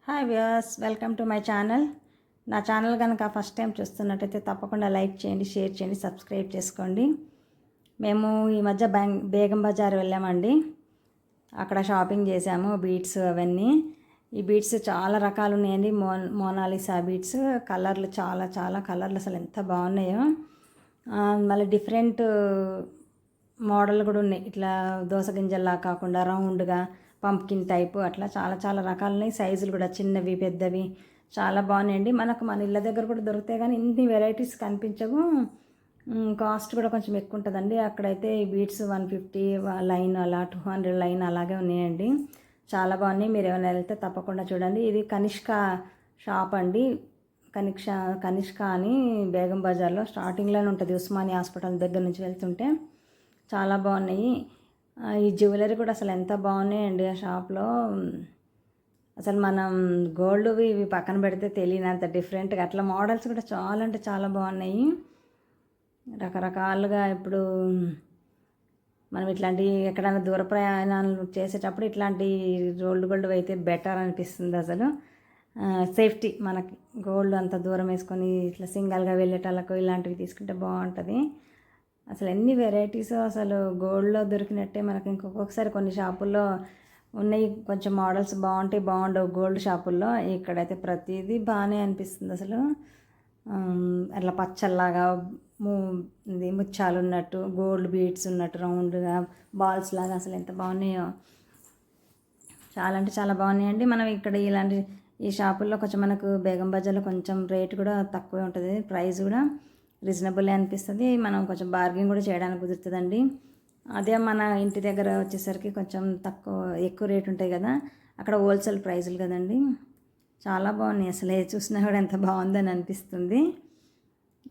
Hi viewers, welcome to my channel. నా channel కనుక first time చూస్తున్నట్టయితే తప్పకుండా లైక్ చేయండి, షేర్ చేయండి, సబ్స్క్రైబ్ చేసుకోండి. మేము ఈ మధ్య బేగం బజార్ వెళ్ళామండి. అక్కడ షాపింగ్ చేసాము, బీడ్స్ అవన్నీ. ఈ బీడ్స్ చాలా రకాలు ఉన్నాయండి. మోనాలిసా బీడ్స్ కలర్లు చాలా చాలా కలర్లు అసలు ఎంత బాగున్నాయో. మళ్ళీ డిఫరెంట్ మోడల్ కూడా ఉన్నాయి. ఇట్లా దోస గింజల్లా కాకుండా రౌండ్గా పంప్కిన్ టైపు అట్లా చాలా చాలా రకాలు ఉన్నాయి. సైజులు కూడా చిన్నవి పెద్దవి చాలా బాగున్నాయండి. మన ఇళ్ళ దగ్గర కూడా దొరుకుతాయి కానీ ఇన్ని వెరైటీస్ కనిపించవు. కాస్ట్ కూడా కొంచెం ఎక్కువ ఉంటుందండి. అక్కడైతే ఈ బీడ్స్ 150 లైన్ అలా 200 లైన్ అలాగే ఉన్నాయండి. చాలా బాగున్నాయి. మీరు ఏమైనా వెళ్తే తప్పకుండా చూడండి. ఇది కనిష్క షాప్ అండి. కనిష్క అని బేగం బజార్లో స్టార్టింగ్లోనే ఉంటుంది. ఉస్మానియా హాస్పిటల్ దగ్గర నుంచి వెళ్తుంటే చాలా బాగున్నాయి. ఈ జ్యువెలరీ కూడా అసలు ఎంత బాగున్నాయండి ఆ షాప్లో. అసలు మనం గోల్డ్వి ఇవి పక్కన పెడితే తెలియనంత డిఫరెంట్గా అట్లా మోడల్స్ కూడా చాలా అంటే చాలా బాగున్నాయి. రకరకాలుగా ఇప్పుడు మనం ఇట్లాంటి ఎక్కడైనా దూర ప్రయాణాలు చేసేటప్పుడు ఇట్లాంటి గోల్డ్ అయితే బెటర్ అనిపిస్తుంది. అసలు సేఫ్టీ మనకి గోల్డ్ అంత దూరం వేసుకొని ఇట్లా సింగల్గా వెళ్ళేటలకు ఇలాంటివి తీసుకుంటే బాగుంటుంది. అసలు ఎన్ని వెరైటీస్ అసలు గోల్డ్లో దొరికినట్టే మనకి ఇంకొకసారి కొన్ని షాపుల్లో ఉన్నాయి, కొంచెం మోడల్స్ బాగుండవు గోల్డ్ షాపుల్లో. ఇక్కడైతే ప్రతిదీ బాగానే అనిపిస్తుంది. అసలు అట్లా పచ్చల్లాగా ముత్యాలు ఉన్నట్టు, గోల్డ్ బీడ్స్ ఉన్నట్టు రౌండ్గా బాల్స్ లాగా అసలు ఎంత బాగున్నాయో. చాలా అంటే చాలా బాగున్నాయండి. మనం ఇక్కడ ఈ షాపుల్లో కొంచెం మనకు బేగం బజార్లో కొంచెం రేట్ కూడా తక్కువే ఉంటుంది, ప్రైస్ కూడా రీజనబుల్ అనిపిస్తుంది. మనం కొంచెం బార్గెన్ కూడా చేయడానికి కుదురుతుందండి. అదే మన ఇంటి దగ్గర వచ్చేసరికి కొంచెం ఎక్కువ రేట్ ఉంటాయి కదా, అక్కడ హోల్సేల్ ప్రైజులు కదండి. చాలా బాగున్నాయి. అసలు చూసినా కూడా ఎంత బాగుందని అనిపిస్తుంది.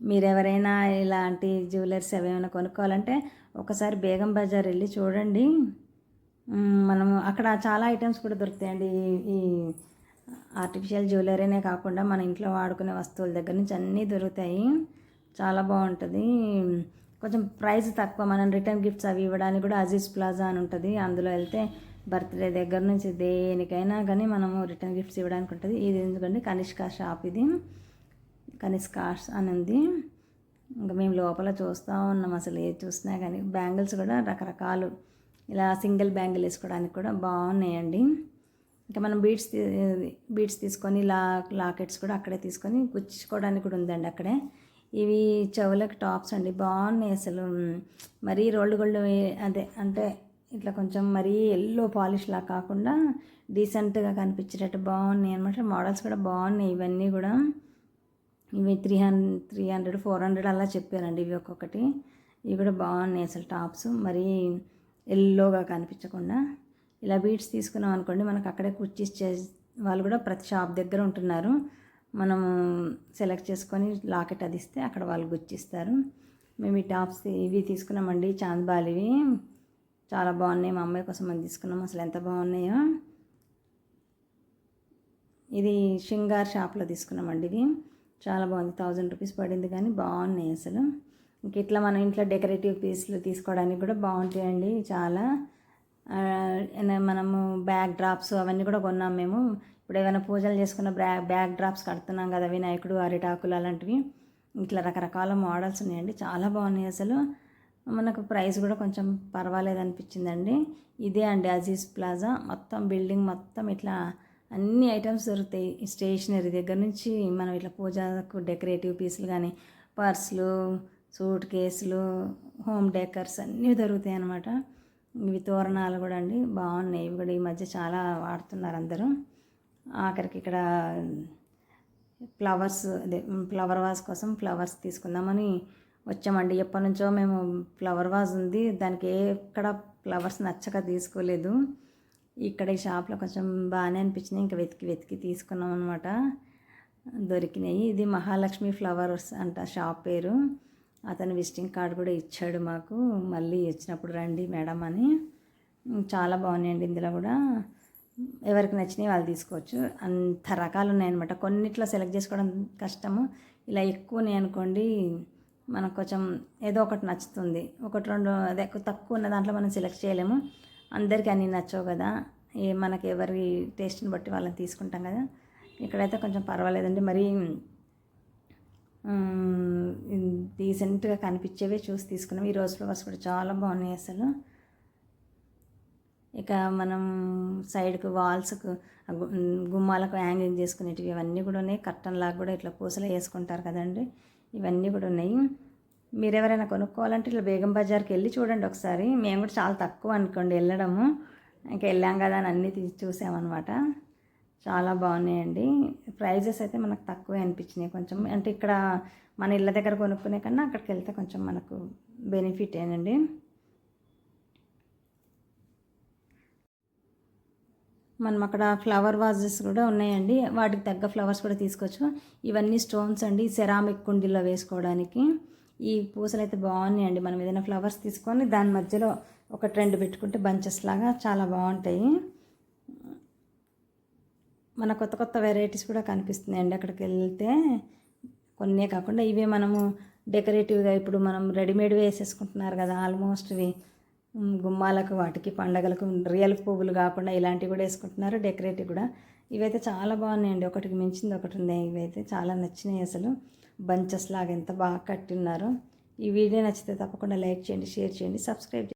మీరు ఎవరైనా ఇలాంటి జ్యువెలర్స్ ఏమైనా కొనుక్కోవాలంటే ఒకసారి బేగం బజార్ వెళ్ళి చూడండి. మనము అక్కడ చాలా ఐటమ్స్ కూడా దొరుకుతాయండి. ఈ ఆర్టిఫిషియల్ జ్యువెలరీనే కాకుండా మన ఇంట్లో వాడుకునే వస్తువుల దగ్గర నుంచి అన్నీ దొరుకుతాయి. చాలా బాగుంటుంది. కొంచెం ప్రైస్ తక్కువ. మనం రిటర్న్ గిఫ్ట్స్ అవి ఇవ్వడానికి కూడా అజీజ్ ప్లాజా అని ఉంటుంది. అందులో వెళ్తే బర్త్డే దగ్గర నుంచి దేనికైనా కానీ మనము రిటర్న్ గిఫ్ట్స్ ఇవ్వడానికి ఉంటుంది. ఇది ఎందుకంటే కనిష్క షాప్, ఇది కనిష్క అని ఉంది. ఇంకా మేము లోపల చూస్తూ ఉన్నాం. అసలు ఏది చూసినా కానీ బ్యాంగిల్స్ కూడా రకరకాలు ఇలా సింగిల్ బ్యాంగిల్ వేసుకోవడానికి కూడా బాగున్నాయండి. ఇంకా మనం బీడ్స్ తీసుకొని లాకెట్స్ కూడా అక్కడే తీసుకొని గుచ్చుకోవడానికి కూడా ఉందండి అక్కడే. ఇవి చెవులకు టాప్స్ అండి, బాగున్నాయి. అసలు మరీ రోల్డ్ గోల్డ్ అంటే ఇట్లా కొంచెం మరీ ఎల్లో పాలిష్లా కాకుండా డీసెంట్గా కనిపించేటట్టు బాగున్నాయి అనమాట. మోడల్స్ కూడా బాగున్నాయి. ఇవన్నీ కూడా ఇవి 300 400 అలా చెప్పారండి ఇవి ఒక్కొక్కటి. ఇవి కూడా బాగున్నాయి అసలు టాప్స్, మరీ ఎల్లోగా కనిపించకుండా. ఇలా బీడ్స్ తీసుకున్నాం అనుకోండి, మనకు అక్కడే కుర్చీస్ వాళ్ళు కూడా ప్రతి షాప్ దగ్గర ఉంటున్నారు. మనము సెలెక్ట్ చేసుకొని లాకెట్ అది ఇస్తే అక్కడ వాళ్ళు గుచ్చిస్తారు. మేము ఈ టాప్స్ ఇవి తీసుకున్నామండి, చాంద్బాలివి. చాలా బాగున్నాయి. మా అమ్మాయి కోసం అది తీసుకున్నాం. అసలు ఎంత బాగున్నాయో. ఇది షింగార్ షాప్లో తీసుకున్నామండి. ఇవి చాలా బాగుంది. 1000 రూపీస్ పడింది కానీ బాగున్నాయి అసలు. ఇంక ఇట్లా మనం ఇంట్లో డెకరేటివ్ పీస్లు తీసుకోవడానికి కూడా బాగుంటాయండి చాలా. మనము బ్యాక్ డ్రాప్స్ అవన్నీ కూడా కొన్నాం మేము. ఇప్పుడు ఏమైనా పూజలు చేసుకున్న బ్యాక్ డ్రాప్స్ కడుతున్నాం కదా, వినాయకుడు, అరిటాకులు అలాంటివి. ఇట్లా రకరకాల మోడల్స్ ఉన్నాయండి, చాలా బాగున్నాయి అసలు. మనకు ప్రైస్ కూడా కొంచెం పర్వాలేదు అనిపించిందండి. ఇదే అండి అజీజ్ ప్లాజా. మొత్తం బిల్డింగ్ మొత్తం ఇట్లా అన్ని ఐటమ్స్ దొరుకుతాయి. స్టేషనరీ దగ్గర నుంచి మనం ఇట్లా పూజకు డెకరేటివ్ పీసులు కానీ, పర్సులు, సూట్ కేసులు, హోమ్ డెకర్స్ అన్నీ దొరుకుతాయి అన్నమాట. ఇవి తోరణాలు కూడా అండి బాగున్నాయి. ఇవి కూడా ఈ మధ్య చాలా వాడుతున్నారు అందరూ. ఆఖరికి ఇక్కడ ఫ్లవర్ వాజ్ కోసం ఫ్లవర్స్ తీసుకుందామని వచ్చామండి. ఎప్పటి నుంచో మేము ఫ్లవర్ వాజ్ ఉంది, దానికి ఎక్కడ ఫ్లవర్స్ నచ్చక తీసుకోలేదు. ఇక్కడ ఈ షాప్లో కొంచెం బాగానే అనిపించినాయి. ఇంకా వెతికి తీసుకున్నాం అనమాట. దొరికినాయి. ఇది మహాలక్ష్మి ఫ్లవర్స్ అంట షాప్ పేరు. అతను విజిటింగ్ కార్డు కూడా ఇచ్చాడు మాకు, మళ్ళీ వచ్చినప్పుడు రండి మేడం అని. చాలా బాగున్నాయండి. ఇందులో కూడా ఎవరికి నచ్చినాయి వాళ్ళు తీసుకోవచ్చు. అంత రకాలు ఉన్నాయన్నమాట. కొన్నిట్లో సెలెక్ట్ చేసుకోవడం కష్టము. ఇలా ఎక్కువ ఉన్నాయి అనుకోండి, మనకు కొంచెం ఏదో ఒకటి నచ్చుతుంది. ఒకటి రెండు అదే తక్కువ ఉన్న దాంట్లో మనం సెలెక్ట్ చేయలేము. అందరికీ అన్నీ నచ్చవు కదా, మనకి ఎవరి టేస్ట్ని బట్టి వాళ్ళని తీసుకుంటాం కదా. ఇక్కడైతే కొంచెం పర్వాలేదండి, మరీ డీసెంట్గా కనిపించేవే చూసి తీసుకున్నాం. ఈ రోజ్ ఫ్లవర్స్ కూడా చాలా బాగున్నాయి అసలు. ఇక మనం సైడ్కు వాల్స్కు గుమ్మాలకు హ్యాంగింగ్ చేసుకునేటివి ఇవన్నీ కూడా ఉన్నాయి. కర్టన్ లాగా కూడా ఇట్లా పూసలు వేసుకుంటారు కదండి, ఇవన్నీ కూడా ఉన్నాయి. మీరు ఎవరైనా కొనుక్కోవాలంటే ఇట్లా బేగం బజార్కి వెళ్ళి చూడండి ఒకసారి. మేము కూడా చాలా తక్కువ అనుకోండి వెళ్ళడము, ఇంకా వెళ్ళాం కదా అని అన్నీ చూసామన్నమాట. చాలా బాగున్నాయండి. ప్రైజెస్ అయితే మనకు తక్కువే అనిపించినాయి కొంచెం. అంటే ఇక్కడ మన ఇళ్ళ దగ్గర కొనుక్కునే కన్నా అక్కడికి వెళ్తే కొంచెం మనకు బెనిఫిట్ ఏనండి. మనం అక్కడ ఫ్లవర్ వాజెస్ కూడా ఉన్నాయండి, వాటికి తగ్గ ఫ్లవర్స్ కూడా తీసుకోవచ్చు. ఇవన్నీ స్టోన్స్ అండి, సెరామిక్ కుండీలో వేసుకోవడానికి. ఈ పూసలు అయితే బాగున్నాయండి. మనం ఏదైనా ఫ్లవర్స్ తీసుకొని దాని మధ్యలో ఒక ట్రెండ్ పెట్టుకుంటే బంచెస్ లాగా చాలా బాగుంటాయి. మన కొత్త కొత్త వెరైటీస్ కూడా కనిపిస్తున్నాయండి అక్కడికి వెళ్తే. కొన్నే కాకుండా ఇవే మనము డెకరేటివ్గా ఇప్పుడు మనం రెడీమేడ్ వేసేసుకుంటున్నారు కదా ఆల్మోస్ట్ ఇవి గుమ్మాలకు వాటికి పండగలకు రియల్ పువ్వులు కాకుండా ఇలాంటివి కూడా వేసుకుంటున్నారు, డెకరేటివ్ కూడా. ఇవైతే చాలా బాగున్నాయండి, ఒకటికి మించింది ఒకటి ఉన్నాయి. ఇవైతే చాలా నచ్చినాయి అసలు. బంచెస్ లాగా ఎంత బాగా కట్టి ఉన్నారు. ఈ వీడియో నచ్చితే తప్పకుండా లైక్ చేయండి, షేర్ చేయండి, సబ్స్క్రైబ్ చేయండి.